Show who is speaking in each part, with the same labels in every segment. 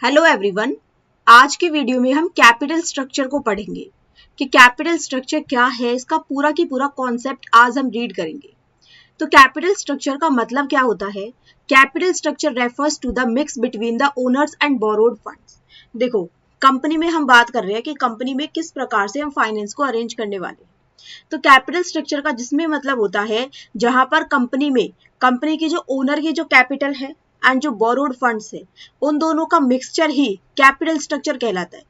Speaker 1: Hello everyone. आज के video में हम कैपिटल स्ट्रक्चर को पढ़ेंगे कि कैपिटल स्ट्रक्चर क्या है। इसका पूरा की पूरा कॉन्सेप्ट आज हम रीड करेंगे। तो कैपिटल स्ट्रक्चर का मतलब क्या होता है? Capital structure refers to the mix between the owners and borrowed funds. देखो, कंपनी में हम बात कर रहे हैं कि कंपनी में किस प्रकार से हम फाइनेंस को अरेंज करने वाले हैं। तो कैपिटल स्ट्रक्चर का जिसमें मतलब होता है जहां पर कंपनी की जो ओनर की जो कैपिटल है एंड जो बोरोड फंड्स है, उन दोनों का मिक्सचर ही कैपिटल स्ट्रक्चर कहलाता है।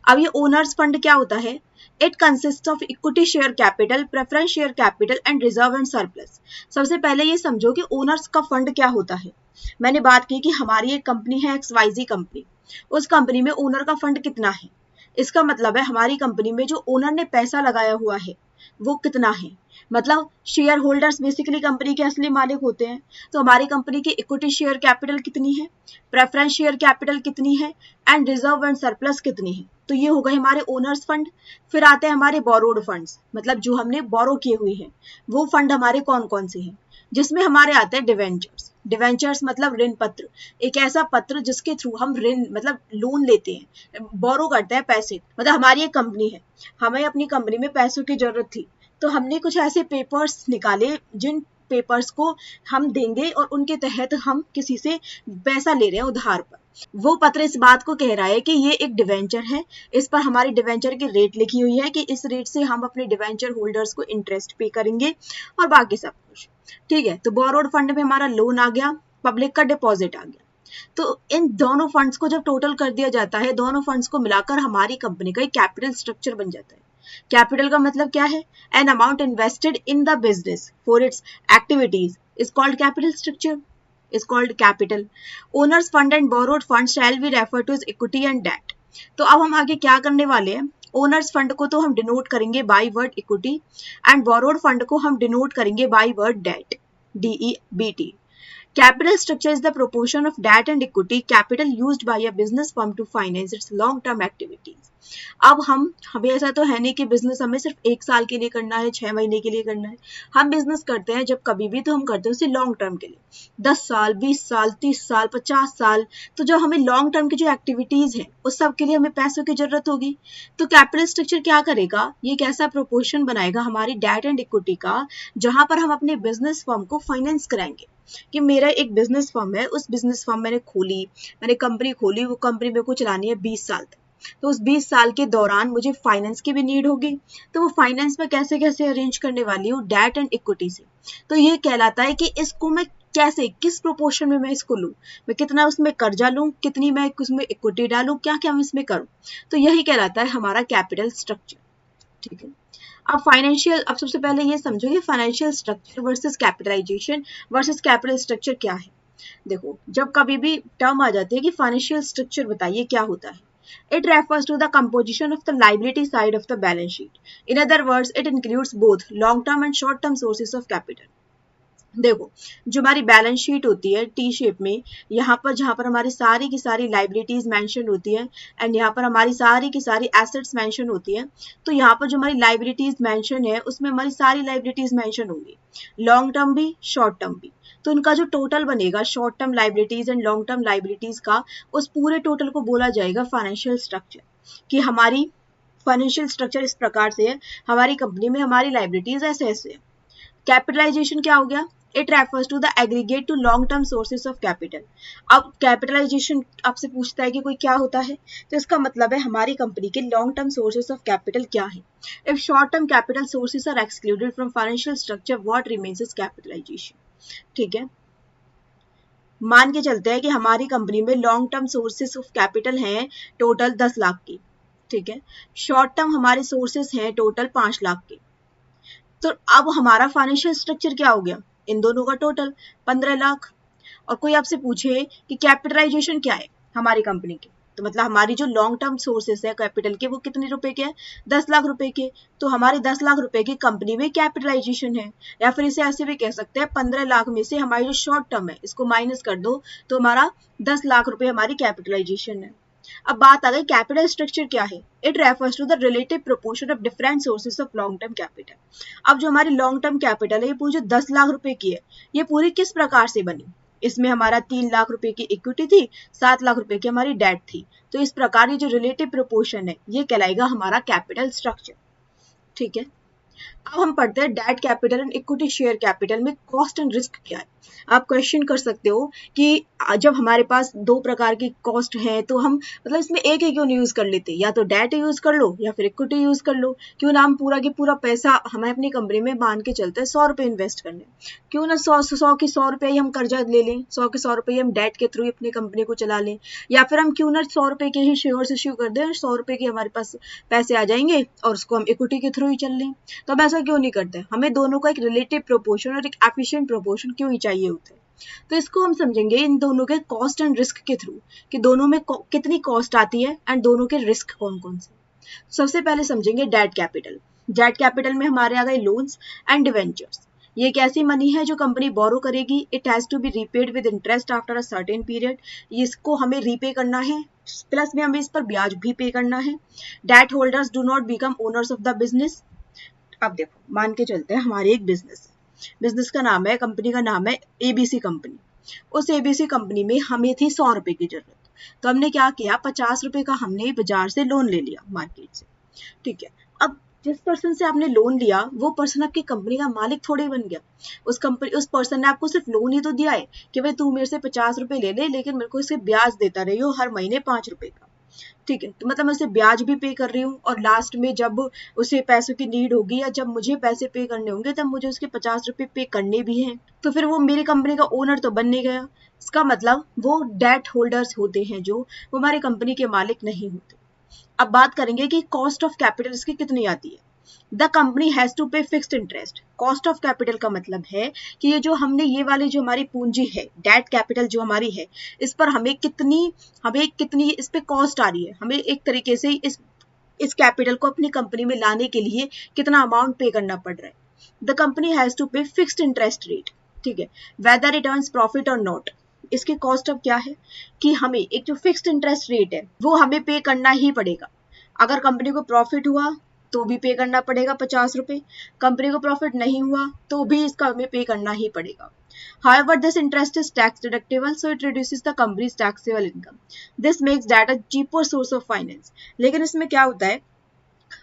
Speaker 1: अब ये ओनर्स फंड क्या होता है? It consist of equity share capital, preference share capital and reserve and surplus. सबसे पहले ये समझो कि ओनर्स का फंड क्या होता है। मैंने बात की कि हमारी एक कंपनी है XYZ कंपनी, उस कंपनी में ओनर का फंड कितना है। इसका मतलब है हमारी कंपनी में जो ओनर ने पैसा लगाया हुआ है वो कितना है। मतलब शेयर होल्डर्स बेसिकली कंपनी के असली मालिक होते हैं। तो हमारी कंपनी की इक्विटी शेयर कैपिटल कितनी है, प्रेफरेंस शेयर कैपिटल कितनी है एंड रिजर्व एंड सरप्लस कितनी है। तो ये हो गए हमारे ओनर्स फंड। फिर आते हैं हमारे बोरोड फंड्स, मतलब जो हमने बोरो किए हुए हैं वो फंड हमारे कौन कौन से हैं, जिसमें हमारे आते हैं डिवेंचर्स। डिवेंचर्स मतलब ऋण पत्र, एक ऐसा पत्र जिसके थ्रू हम ऋण मतलब लोन लेते हैं, बोरो करते हैं पैसे। मतलब हमारी एक कंपनी है, हमें अपनी कंपनी में पैसों की जरूरत थी, तो हमने कुछ ऐसे पेपर्स निकाले जिन पेपर्स को हम देंगे और उनके तहत हम किसी से पैसा ले रहे हैं उधार पर। वो पत्र इस बात को कह रहा है कि ये एक डिवेंचर है, इस पर हमारी डिवेंचर की रेट लिखी हुई है कि इस रेट से हम अपने डिवेंचर होल्डर्स को इंटरेस्ट पे करेंगे और बाकी सब कुछ। ठीक है, तो बोरोड फंड में हमारा लोन आ गया, पब्लिक का डिपॉजिट आ गया। तो इन दोनों फंड्स को जब टोटल कर दिया जाता है, दोनों फंड्स को मिलाकर हमारी कंपनी का एक कैपिटल स्ट्रक्चर बन जाता है। कैपिटल का मतलब क्या है? An amount invested in the business for its activities is called capital structure, is called capital. Owners fund and borrowed funds shall be referred to as equity and debt. तो अब हम आगे क्या करने वाले हैं? ओनर्स फंड को तो हम डिनोट करेंगे by word equity and borrowed fund को हम डिनोट करेंगे by word debt, DEBT. Capital structure is the proportion of debt and equity capital used by a business firm to finance its long-term activities. अब हमें ऐसा तो है नहीं कि बिजनेस हमें सिर्फ 1 साल के लिए करना है, 6 महीने के लिए करना है। हम बिजनेस करते हैं जब कभी भी, तो हम करते हैं उसे लॉन्ग टर्म के लिए, 10 साल, 20 साल, 30 साल, 50 साल। तो जब हमें लॉन्ग टर्म की जो एक्टिविटीज है उस सब के लिए हमें पैसों की जरूरत होगी। तो कैपिटल स्ट्रक्चर क्या करेगा? ये एक ऐसा प्रोपोर्शन बनाएगा हमारी डेट एंड इक्विटी का, जहां पर हम अपने बिजनेस फर्म को फाइनेंस कराएंगे। कि मेरा एक बिजनेस फर्म है, उस बिजनेस फर्म मैंने कंपनी खोली, वो कंपनी मेरे को चलानी है 20 साल तक। तो उस 20 साल के दौरान मुझे फाइनेंस की भी नीड होगी। तो वो फाइनेंस में कैसे कैसे अरेंज करने वाली हूँ? डेट एंड इक्विटी से। तो ये कहलाता है कि इसको मैं कैसे, किस प्रोपोर्शन में मैं इसको लूँ, मैं कितना उसमें कर्जा लूँ, कितनी मैं उसमें इक्विटी डालूँ, क्या क्या मैं इसमें करूँ। तो यही कहलाता है हमारा कैपिटल स्ट्रक्चर। ठीक है, अब सबसे पहले ये समझो कि financial structure versus capitalization versus capital structure क्या है। देखो, जब कभी भी टर्म आ जाती है कि फाइनेंशियल स्ट्रक्चर बताइए क्या होता है, it refers to the composition of the liability side of the balance sheet. In other words, it includes both long term and short term sources of capital. देखो, जो हमारी बैलेंस शीट होती है T shape में, यहाँ पर जहाँ पर हमारी सारी की सारी लाइबिलिटीज मेंशन होती है एंड यहाँ पर हमारी सारी की सारी एसेट्स मेंशन होती है। तो यहाँ पर जो हमारी लाइबिलिटीज मेंशन है उसमें हमारी सारी लाइबिलिटीज मेंशन होंगी, लॉन्ग टर्म भी, शॉर्ट टर्म भी। तो उनका जो टोटल बनेगा short term liabilities and long term liabilities का, उस पूरे टोटल को बोला जाएगा फाइनेंशियल स्ट्रक्चर। कि हमारी फाइनेंशियल स्ट्रक्चर इस प्रकार से है, हमारी कंपनी में हमारी लाइबिलिटीज ऐसे ऐसे है। कैपिटलाइजेशन क्या हो गया? It refers to the aggregate to long term sources of capital. अब कैपिटलाइजेशन आपसे पूछता है कि कोई क्या होता है, तो इसका मतलब है हमारी कंपनी के long term sources of capital क्या है। If short term capital sources are excluded from financial structure, what remains is capitalization. ठीक है, मान के चलते हैं कि हमारी कंपनी में long term sources of capital हैं टोटल 10 लाख की। ठीक है, शॉर्ट टर्म हमारे सोर्सेज हैं टोटल 5 लाख के। तो अब हमारा फाइनेंशियल स्ट्रक्चर क्या हो गया? इन दोनों का टोटल 15 लाख। और कोई आपसे पूछे कि कैपिटलाइजेशन क्या है हमारी कंपनी की, तो मतलब हमारी जो लॉन्ग टर्म सोर्सेस है कैपिटल के, वो कितने रुपए के हैं? 10 लाख रुपए के। तो हमारे 10 लाख रुपए की कंपनी में कैपिटलाइजेशन है। या फिर इसे ऐसे भी कह सकते हैं, 15 लाख में से हमारी जो शॉर्ट टर्म है इसको माइनस कर दो तो हमारा 10 लाख रुपए हमारी कैपिटलाइजेशन है। अब बात आ गई कैपिटल स्ट्रक्चर क्या है। It refers to the relative proportion of different sources of long term capital. अब जो हमारी लॉन्ग टर्म कैपिटल है, ये पूरी जो 10 लाख रुपए की है, ये पूरी किस प्रकार से बनी? इसमें हमारा 3 लाख रुपए की इक्विटी थी, 7 लाख रुपए की हमारी डेट थी। तो इस प्रकार ये जो रिलेटिव प्रोपोर्शन है ये कहलाएगा हमारा कैपिटल स्ट्रक्चर। ठीक है, अब हम पढ़ते हैं debt capital and equity share capital में कॉस्ट एंड रिस्क क्या है। आप क्वेश्चन कर सकते हो कि जब हमारे पास दो प्रकार की कॉस्ट है तो हम मतलब इसमें एक ही क्यों नहीं यूज कर लेते, या तो डेट यूज कर लो या फिर इक्विटी यूज कर लो। क्यों ना हम पूरा की पूरा पैसा हमें अपनी कंपनी में मान के चलते हैं 100 रुपए इन्वेस्ट करने, क्यों ना 100 के 100 रुपए ही हम कर्जा ले लें, 100 के 100 रुपए ही हम डेट के थ्रू अपनी कंपनी को चला लें, या फिर हम क्यों ना 100 रुपए के ही शेयर्स इश्यू कर दें, 100 रुपए के हमारे पास पैसे आ जाएंगे और उसको हम इक्विटी के थ्रू ही चल लें। तो हम ऐसा क्यों नहीं करते, हमें दोनों का एक रिलेटिव प्रोपोर्शन और एक एफिशिएंट प्रोपोर्शन क्यों ही चाहिए होता है। तो इसको हम समझेंगे इन दोनों के कॉस्ट एंड रिस्क के थ्रू कि दोनों में कितनी कॉस्ट आती है एंड दोनों के रिस्क कौन कौन से। सबसे पहले समझेंगे डेट कैपिटल। डेट कैपिटल में हमारे आ गए लोन्स एंड डिवेंचर्स। ये एक ऐसी मनी है जो कंपनी बोरो करेगी, it has to be repaid with interest after a certain period. इसको हमें रीपे करना है, प्लस में हमें इस पर ब्याज भी पे करना है। Debt holders do not become owners of the business. अब देखो मान के चलते हैं हमारी एक बिजनेस है, बिजनेस का नाम है, कंपनी का नाम है एबीसी कंपनी। उस एबीसी कंपनी में हमें थी 100 रुपए की जरूरत, तो हमने क्या किया 50 रुपए का हमने बाजार से लोन ले लिया मार्केट से। ठीक है, अब जिस पर्सन से आपने लोन लिया वो पर्सन आपकी कंपनी का मालिक थोड़ी बन गया। उस पर्सन ने आपको सिर्फ लोन ही तो दिया है कि भाई तू मेरे से 50 रुपए ले ले, लेकिन मेरे को इसे ब्याज देता रही हो हर महीने 5 रुपए का। ठीक है, तो मतलब मैं उसे ब्याज भी पे कर रही हूँ और लास्ट में जब उसे पैसों की नीड होगी या जब मुझे पैसे पे करने होंगे तब मुझे उसके 50 रुपए पे करने भी हैं। तो फिर वो मेरी कंपनी का ओनर तो बन नहीं गया। इसका मतलब वो डेट होल्डर्स होते हैं जो वो हमारी कंपनी के मालिक नहीं होते। अब बात करेंगे कि कॉस्ट ऑफ कैपिटल इसकी कितनी आती है। द कंपनी हैज टू पे fixed interest. Cost of capital का मतलब है कि ये जो हमने ये वाली जो हमारी पूंजी है डेट कैपिटल जो हमारी है, इस पर हमें कितनी इस पे कॉस्ट आ रही है, हमें एक तरीके से इस कैपिटल को अपनी कंपनी में लाने के लिए कितना अमाउंट पे करना पड़ रहा है। द कंपनी हैज टू पे फिक्स्ड इंटरेस्ट रेट। ठीक है, वेदर इट अर्न्स प्रॉफिट और नॉट। इसकी कॉस्ट अब क्या है कि हमें एक जो फिक्स्ड इंटरेस्ट रेट है वो हमें पे करना ही पड़ेगा। अगर कंपनी को प्रॉफिट हुआ तो भी पे करना पड़ेगा 50 रुपए, कंपनी को प्रॉफिट नहीं हुआ तो भी इसका हमें पे करना ही पड़ेगा। However, this interest is tax deductible, so it reduces the company's taxable income. This makes that a cheaper source of finance. लेकिन इसमें क्या होता है,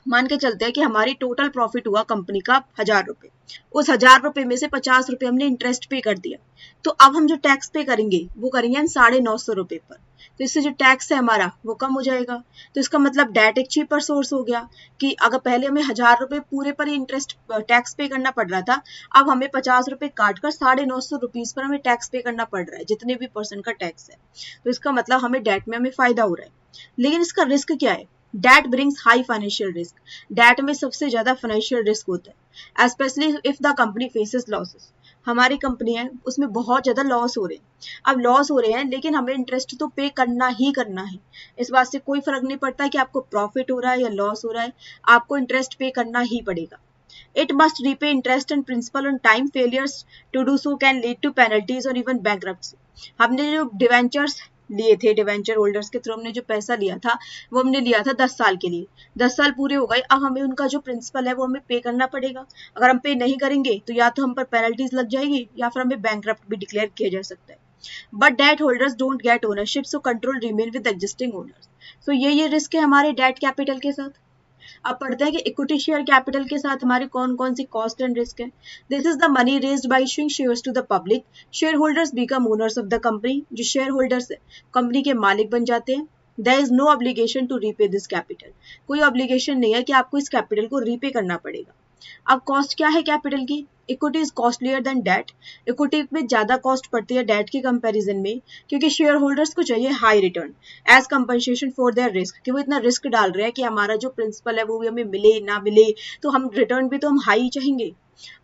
Speaker 1: मान के चलते हैं कि हमारी टोटल प्रॉफिट हुआ कंपनी का 1000 रुपए, उस 1000 रुपए में से 50 रुपए हमने इंटरेस्ट पे कर दिया, तो अब हम जो टैक्स पे करेंगे वो करेंगे हम 950 रुपए पर। तो इससे जो टैक्स है हमारा वो कम हो जाएगा। तो इसका मतलब डेट एक चीपर सोर्स हो गया कि अगर पहले हमें 1000 रुपए पूरे पर ही इंटरेस्ट टैक्स पे करना पड़ रहा था, अब हमें 50 रुपए काट कर 950 रुपीज पर हमें टैक्स पे करना पड़ रहा है, जितने भी परसेंट का टैक्स है। तो इसका मतलब हमें डेट में हमें फायदा हो रहा है। लेकिन इसका रिस्क क्या है, debt brings high financial risk. Debt में सबसे ज्यादा फाइनेंशियल रिस्क होता है, specially if the company faces losses. हमारी कंपनी है उसमें बहुत ज्यादा लॉस हो रहे हैं, अब लॉस हो रहे हैं लेकिन हमें इंटरेस्ट तो पे करना ही करना है। इस बात से कोई फर्क नहीं पड़ता कि आपको प्रॉफिट हो रहा है या लॉस हो रहा है, आपको इंटरेस्ट पे करना ही पड़ेगा। It must repay interest and principal on time. Failures to do so can lead to penalties or even bankruptcy. हमने जो डिवेंचर्स लिए थे, डिवेंचर होल्डर्स के थ्रू हमने जो पैसा लिया था वो हमने लिया था 10 साल के लिए। 10 साल पूरे हो गए, अब हमें उनका जो प्रिंसिपल है वो हमें पे करना पड़ेगा। अगर हम पे नहीं करेंगे तो या तो हम पर पेनल्टीज लग जाएगी या फिर हमें बैंकरप्ट भी डिक्लेयर किया जा सकता है। But debt holders don't get ownership, so control remain with existing owners. So ये रिस्क है हमारे डेट कैपिटल के साथ। अब पढ़ते हैं कि इक्विटी शेयर कैपिटल के साथ हमारी कौन कौन सी कॉस्ट एंड रिस्क है। This is the money raised by issuing shares to the public. Share holders become owners of the company. जो शेयर होल्डर्स कंपनी के मालिक बन जाते हैं। There is no obligation to repay this capital. कोई obligation नहीं है कि आपको इस कैपिटल को रीपे करना पड़ेगा। अब कॉस्ट क्या है कैपिटल की, equity is costlier than debt. Equity में ज्यादा कॉस्ट पड़ती है डेट के कंपैरिजन में, क्योंकि शेयर होल्डर्स को चाहिए high return as compensation for their risk, कि वो इतना रिस्क डाल रहे हैं कि हमारा जो प्रिंसिपल है वो भी हमें मिले ना मिले, तो हम रिटर्न भी तो हम हाई चाहेंगे।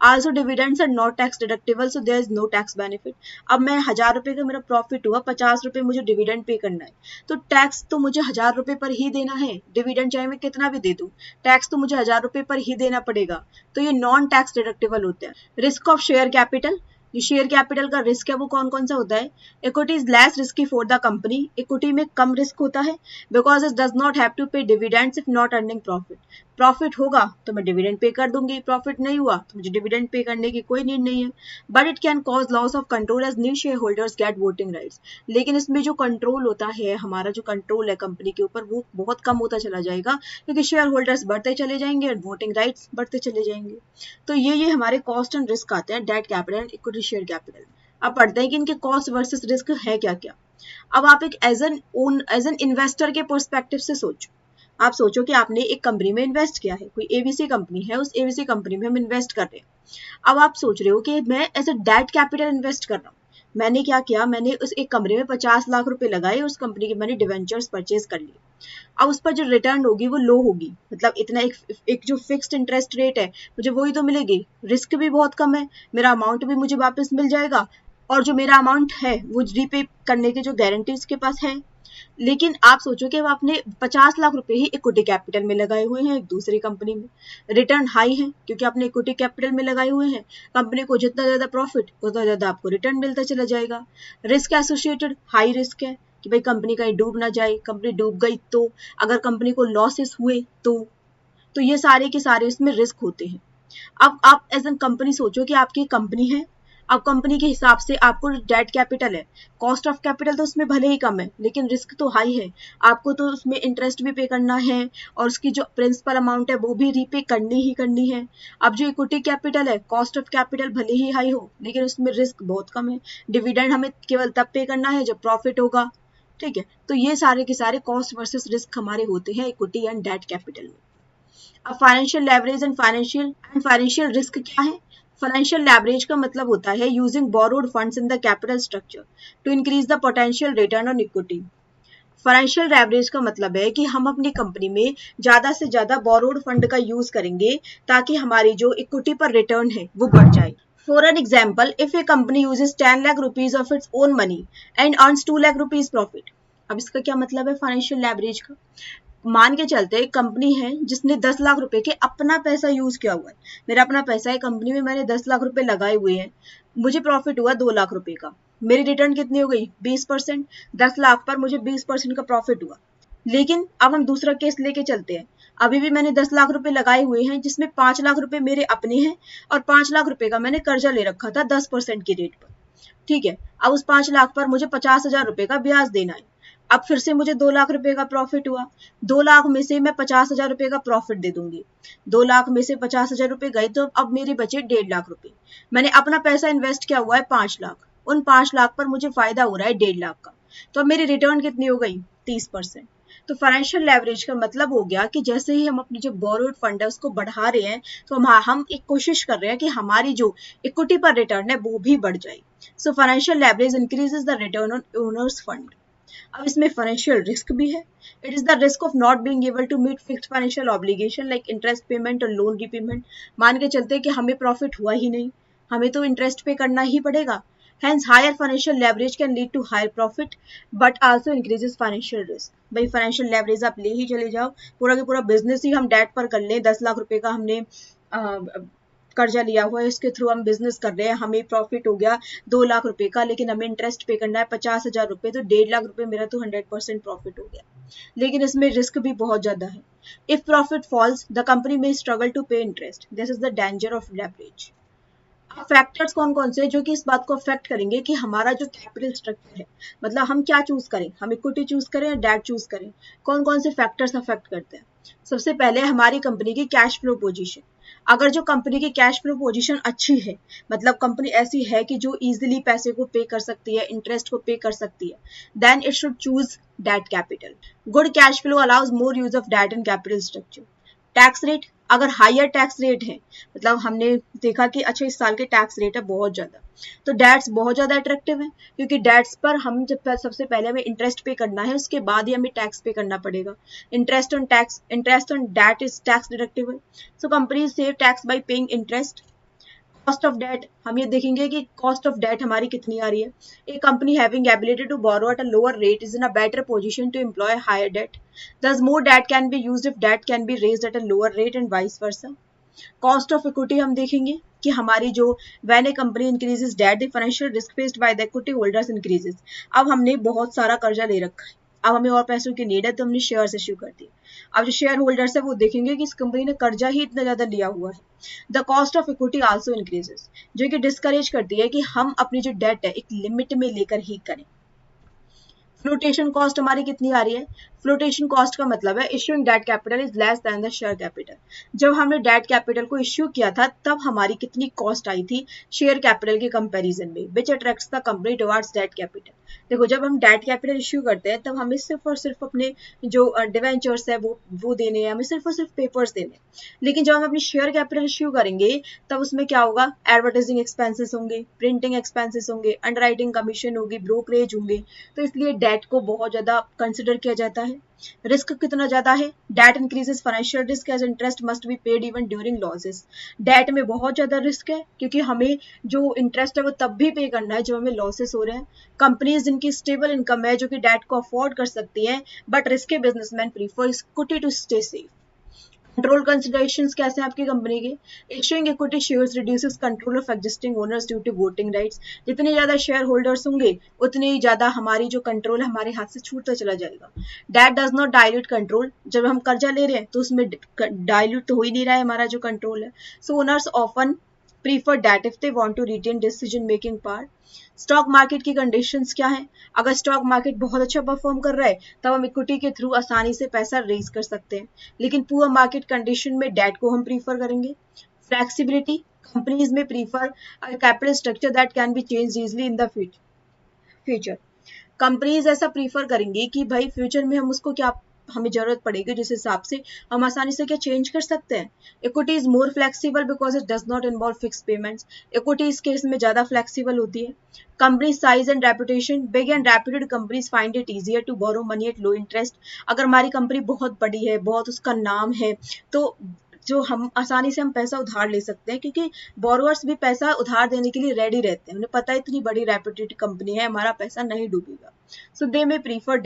Speaker 1: Also dividends are not tax deductible, so there is no tax benefit. अब मैं 1000 रुपए का मेरा प्रॉफिट हुआ, 50 रुपए मुझे डिविडेंड पे करना है, तो टैक्स तो मुझे 1000 रुपए पर ही देना है। डिविडेंड चाहे मैं कितना भी दे दूं, टैक्स तो मुझे 1000 रुपए पर ही देना पड़ेगा। तो ये नॉन टैक्स डिडक्टेबल होते हैं। रिस्क ऑफ शेयर कैपिटल, जो शेयर कैपिटल का रिस्क है वो कौन कौन सा होता है? Equity is less risky for the company, equity में कम रिस्क होता है, because it does not have to pay dividends if not earning profit. Profit होगा तो मैं डिविडेंड पे कर दूंगी, प्रॉफिट नहीं हुआ तो मुझे डिविडेंड पे करने की कोई नीड नहीं है। But it can cause loss of control as new share holders get voting rights. लेकिन इसमें जो कंट्रोल होता है, हमारा जो कंट्रोल है कंपनी के ऊपर, वो बहुत कम होता चला जाएगा, क्योंकि शेयर होल्डर्स बढ़ते चले जाएंगे और वोटिंग राइट्स बढ़ते चले जाएंगे। तो ये हमारे कॉस्ट एंड रिस्क आते हैं debt capital and equity share capital. अब पढ़ते हैं कि इनके कॉस्ट वर्सेस रिस्क है क्या क्या। अब आप एक एज एन इन्वेस्टर के पर्सपेक्टिव से सोचो। आप सोचो कि आपने एक कंपनी में इन्वेस्ट किया है, कोई एबीसी कंपनी है, उस एबीसी कंपनी में हम इन्वेस्ट कर रहे हैं। अब आप सोच रहे हो कि मैं as a debt capital invest कर रहा हूँ। मैंने क्या किया, मैंने उस एक कमरे में 50 लाख रुपए लगाए, उस कंपनी के मैंने डिवेंचर्स परचेज कर लिए। अब उस पर जो रिटर्न होगी वो लो होगी, मतलब इतना एक जो फिक्स्ड इंटरेस्ट रेट है मुझे वही तो मिलेगी, रिस्क भी बहुत कम है, मेरा अमाउंट भी मुझे वापस मिल जाएगा, और जो मेरा अमाउंट है वो रीपे करने की जो गारंटी उसके पास है। लेकिन आप सोचो कि अब आपने 50 लाख रुपए ही इक्विटी कैपिटल में लगाए हुए हैं एक दूसरी कंपनी में, रिटर्न हाई है क्योंकि आपने इक्विटी कैपिटल में लगाए हुए हैं, कंपनी को जितना ज्यादा प्रॉफिट उतना ज्यादा आपको रिटर्न मिलता चला जाएगा। रिस्क एसोसिएटेड हाई रिस्क है कि भाई कंपनी कहीं डूब ना जाए, कंपनी डूब गई तो, अगर कंपनी को लॉसेस हुए तो ये सारे के सारे इसमें रिस्क होते हैं। अब आप एज एन कंपनी सोचो कि आपकी कंपनी है, अब कंपनी के हिसाब से आपको डेट कैपिटल है, कॉस्ट ऑफ कैपिटल तो उसमें भले ही कम है लेकिन रिस्क तो हाई है, आपको तो उसमें इंटरेस्ट भी पे करना है और उसकी जो प्रिंसिपल अमाउंट है वो भी रीपे करनी ही करनी है। अब जो इक्विटी कैपिटल है, कॉस्ट ऑफ कैपिटल भले ही हाई हो लेकिन उसमें रिस्क बहुत कम है, डिविडेंड हमें केवल तब पे करना है जब प्रॉफिट होगा। ठीक है, तो ये सारे के सारे कॉस्ट वर्सेस रिस्क हमारे होते हैं इक्विटी एंड डेट कैपिटल में। अब financial leverage and financial risk क्या है? फाइनेंशियल लेवरेज का मतलब होता है using borrowed funds in the capital structure to increase the potential return on equity. Financial leverage का मतलब है कि हम अपनी कंपनी में ज्यादा से ज्यादा बोरोड फंड का यूज करेंगे ताकि हमारी जो इक्विटी पर रिटर्न है वो बढ़ जाए। For an example, if A company uses 10 lakh rupees of its own money and earns 2 lakh rupees profit. अब इसका क्या मतलब है फाइनेंशियल लेवरेज का? मान के चलते एक कंपनी है जिसने 10 लाख रुपए के अपना पैसा यूज किया हुआ है, मेरा अपना पैसा है कंपनी में, मैंने 10 लाख रुपए लगाए हुए हैं, मुझे प्रॉफिट हुआ 2 लाख रुपए का, मेरी रिटर्न कितनी हो गई 20%, 10 लाख पर मुझे 20% का प्रॉफिट हुआ। लेकिन अब हम दूसरा केस लेके चलते हैं, अभी भी मैंने 10 लाख रुपए लगाए हुए हैं जिसमें 5 लाख रुपए मेरे अपने हैं और 5 लाख रुपए का मैंने कर्जा ले रखा था 10% की रेट पर। ठीक है, अब उस 5 लाख पर मुझे 50,000 रुपए का ब्याज देना है। अब फिर से मुझे 2 लाख रुपए का प्रॉफिट हुआ, 2 लाख में से मैं 50,000 रुपए का प्रॉफिट दे दूंगी, 2 लाख में से 50,000 रुपए गए तो अब मेरे बचे 1.5 लाख रुपए। मैंने अपना पैसा इन्वेस्ट किया हुआ है 5 लाख, उन 5 लाख पर मुझे फायदा हो रहा है 1.5 लाख का, तो अब मेरी रिटर्न कितनी हो गई 30%। तो फाइनेंशियल लेवरेज का मतलब हो गया कि जैसे ही हम अपनी जो बोरोड फंड है उसको बढ़ा रहे हैं तो हम एक कोशिश कर रहे हैं कि हमारी जो इक्विटी पर रिटर्न है वो भी बढ़ जाए। So financial leverage increases the return on owners fund. अब इसमें फाइनेंशियल रिस्क भी है, it is the risk of not being able to meet fixed financial obligation like interest payment और लोन रीपेमेंट। मान के चलते कि हमें प्रॉफिट हुआ ही नहीं, हमें तो इंटरेस्ट पे करना ही पड़ेगा, hence higher financial leverage can lead to higher profit but also increases financial risk। भाई फाइनेंशियल लेवरेज आप ले ही चले जाओ, पूरा का पूरा बिजनेस ही हम डेट पर कर लें, 10 लाख रुपए का हमने कर्जा लिया हुआ है, इसके थ्रू हम बिजनेस कर रहे हैं, हमें प्रॉफिट हो गया 2 लाख रुपए का, लेकिन हमें इंटरेस्ट पे करना है 50,000 रुपए, तो 1.5 लाख रुपए मेरा तो 100% प्रॉफिट हो गया, लेकिन इसमें रिस्क भी बहुत ज्यादा है। If profit falls the company may struggle to pay interest, this is the danger of leverage. Factors कौन कौन से जो कि इस बात को अफेक्ट करेंगे कि हमारा जो कैपिटल स्ट्रक्चर है, मतलब हम क्या चूज करें, हम इक्विटी चूज करें या डेट चूज करें, कौन कौन से फैक्टर्स अफेक्ट करते हैं? सबसे पहले हमारी कंपनी की कैश फ्लो पोजीशन। अगर जो कंपनी की कैश फ्लो पोजीशन अच्छी है, मतलब कंपनी ऐसी है कि जो इजीली पैसे को पे कर सकती है, इंटरेस्ट को पे कर सकती है, then it should choose debt capital. Good cash flow allows more use of debt in capital structure. Tax rate, अगर हायर टैक्स रेट है, मतलब हमने देखा कि अच्छा इस साल के टैक्स रेट है बहुत ज्यादा, तो डेट्स बहुत ज्यादा अट्रैक्टिव है, क्योंकि डेट्स पर हम जब सबसे पहले हमें इंटरेस्ट पे करना है उसके बाद ही हमें टैक्स पे करना पड़ेगा। Interest on debt is tax deductible, so companies save tax by paying interest. Cost of debt, हम ये देखेंगे कि कॉस्ट ऑफ डेट हमारी कितनी आ रही है। एक company having ability to borrow at a lower rate is in a better position to employ higher debt, thus more debt can be used if debt can be raised at a lower rate and vice versa। Cost of equity हम देखेंगे, कि हमारी जो when a company increases debt the financial risk faced by the equity holders increases. अब हमने बहुत सारा कर्जा ले रखा है, अब हमें और पैसों की नीड है, तो हमने शेयर्स इश्यू कर दिए। अब जो शेयर होल्डर्स है वो देखेंगे कि इस कंपनी ने कर्जा ही इतना ज्यादा लिया हुआ है। The cost of equity also increases, जो कि डिस्करेज करती है कि हम अपनी जो डेट है एक लिमिट में लेकर ही करें। फ्लोटेशन कॉस्ट हमारी कितनी आ रही है? फ्लोटेशन कॉस्ट का मतलब है issuing debt capital is less than the share capital. जब हमने डेट कैपिटल को इश्यू किया था तब हमारी कितनी कॉस्ट आई थी शेयर कैपिटल के कंपैरिजन में, which attracts the company towards debt capital. देखो, जब हम डेट कैपिटल इश्यू करते हैं तब हमें सिर्फ और सिर्फ अपने जो डिवेंचर्स है वो देने हैं, हमें सिर्फ और सिर्फ पेपर्स देने हैं। लेकिन जब हम अपनी शेयर कैपिटल इश्यू करेंगे तब उसमें क्या होगा? एडवर्टाइजिंग एक्सपेंसेस होंगे, प्रिंटिंग एक्सपेंसेस होंगे, अंडरराइटिंग कमीशन होगी, ब्रोकरेज होंगे। तो इसलिए डेट को बहुत ज्यादा कंसिडर किया जाता है। रिस्क कितना ज्यादा है? Debt increases financial risk as interest must be paid even during losses. Debt में बहुत ज्यादा रिस्क है क्योंकि हमें जो इंटरेस्ट है वो तब भी पे करना है जब हमें लॉसेस हो रहे हैं। कंपनीज जिनकी स्टेबल इनकम है, जो कि डेट को अफोर्ड कर सकती हैं, but risky businessman prefer equity to stay safe. Control considerations कैसे हैं आपकी कंपनी के? Issuing equity shares reduces control of existing owners due to voting rights. जितने ज्यादा शेयर होल्डर्स होंगे उतने ही ज्यादा हमारी जो कंट्रोल है हमारे हाथ से छूटता चला जाएगा। That does not dilute control. जब हम कर्जा ले रहे हैं तो उसमें डायल्यूट तो हो ही नहीं रहा है हमारा जो कंट्रोल है। So owners often prefer that if they want to retain decision making power. Stock market की कंडीशंस क्या है? अगर स्टॉक मार्केट बहुत अच्छा परफॉर्म कर रहा है तब हम इक्विटी के थ्रू आसानी से पैसा रेज कर सकते हैं, लेकिन पुअर मार्केट कंडीशन में डेट को हम प्रीफर करेंगे। फ्लेक्सिबिलिटी, कंपनीज में prefer capital structure that can be change easily in the future. Companies ऐसा प्रीफर करेंगी कि भाई फ्यूचर में हम उसको क्या हमें जरूरत पड़ेगी जिस हिसाब से हम आसानी से क्या चेंज कर सकते हैं। Equity is more flexible because it does not involve fix payments. Equity इस केस में ज्यादा फ्लेक्सिबल होती है। Company size and reputation, big and reputed companies find it easier to borrow money at low interest. अगर हमारी company बहुत बड़ी है, बहुत उसका नाम है, तो जो हम आसानी से हम पैसा उधार ले सकते हैं, क्योंकि बोरोअर्स भी पैसा उधार देने के लिए रेडी रहते हैं, उन्हें पता है इतनी बड़ी रेप्यूटेड कंपनी है, हमारा पैसा नहीं डूबेगा। सो दे मे प्रीफर